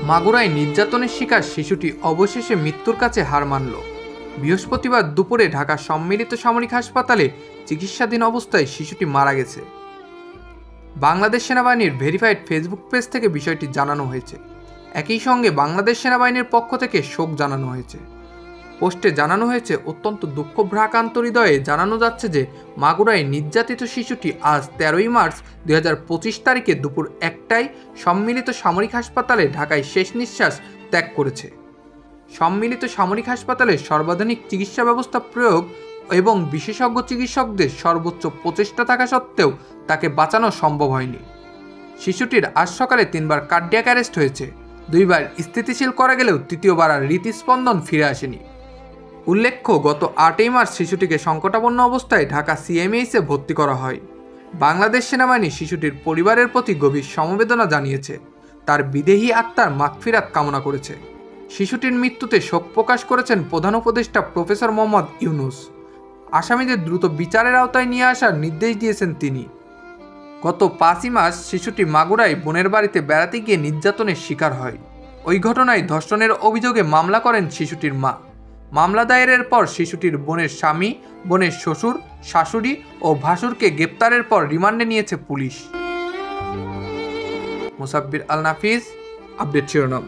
মাগুরায় নির্যাতনের শিকার শিশুটি অবশেষে মৃত্যুর কাছে হার মানল। বৃহস্পতিবার দুপুরে ঢাকা সম্মিলিত সামরিক হাসপাতালে চিকিৎসাধীন অবস্থায় শিশুটি মারা গেছে। বাংলাদেশ সেনাবাহিনীর ভেরিফাইড ফেসবুক পেজ থেকে বিষয়টি জানানো হয়েছে। একই সঙ্গে বাংলাদেশ সেনাবাহিনীর পক্ষ থেকে শোক জানানো হয়েছে। পোস্টে জানানো হয়েছে, অত্যন্ত দুঃখভ্রাকান্ত হৃদয়ে জানানো যাচ্ছে যে মাগুরায় নির্যাতিত শিশুটি আজ 13ই মার্চ 2025 তারিখে দুপুর 1টায় সম্মিলিত সামরিক হাসপাতালে ঢাকায় শেষ নিঃশ্বাস ত্যাগ করেছে। সম্মিলিত সামরিক হাসপাতালে সর্বাধুনিক চিকিৎসা ব্যবস্থা প্রয়োগ এবং বিশেষজ্ঞ চিকিৎসকদের সর্বোচ্চ প্রচেষ্টা থাকা সত্ত্বেও তাকে বাঁচানো সম্ভব হয়নি। শিশুটির আজ সকালে 3বার কার্ডিয়াক অ্যারেস্ট হয়েছে। 2বার স্থিতিশীল করা গেলেও 3য়বার আর হৃদস্পন্দন ফিরে আসেনি। উল্লেখ্য, গত 8ই মার্চ শিশুটিকে সংকটাপন্ন অবস্থায় ঢাকা সিএমএইচে ভর্তি করা হয়। বাংলাদেশ সেনাবাহিনী শিশুটির পরিবারের প্রতি গভীর সমবেদনা জানিয়েছে, তার বিদেহী আত্মার মাগফিরাত কামনা করেছে। শিশুটির মৃত্যুতে শোক প্রকাশ করেছেন প্রধান উপদেষ্টা প্রফেসর মোহাম্মদ ইউনূস। আসামিদের দ্রুত বিচারের আওতায় নিয়ে আসার নির্দেশ দিয়েছেন তিনি। গত 5ই মার্চ শিশুটি মাগুরায় বোনের বাড়িতে বেড়াতে গিয়ে নির্যাতনের শিকার হয়। ওই ঘটনায় ধর্ষণের অভিযোগে মামলা করেন শিশুটির মা। মামলা দায়েরের পর শিশুটির বোনের স্বামী, বোনের শ্বশুর, শাশুড়ি ও ভাসুরকে গ্রেপ্তারের পর রিমান্ডে নিয়েছে পুলিশ। মুসাব্বির আল নাফিস, আপডেট শিরোনাম।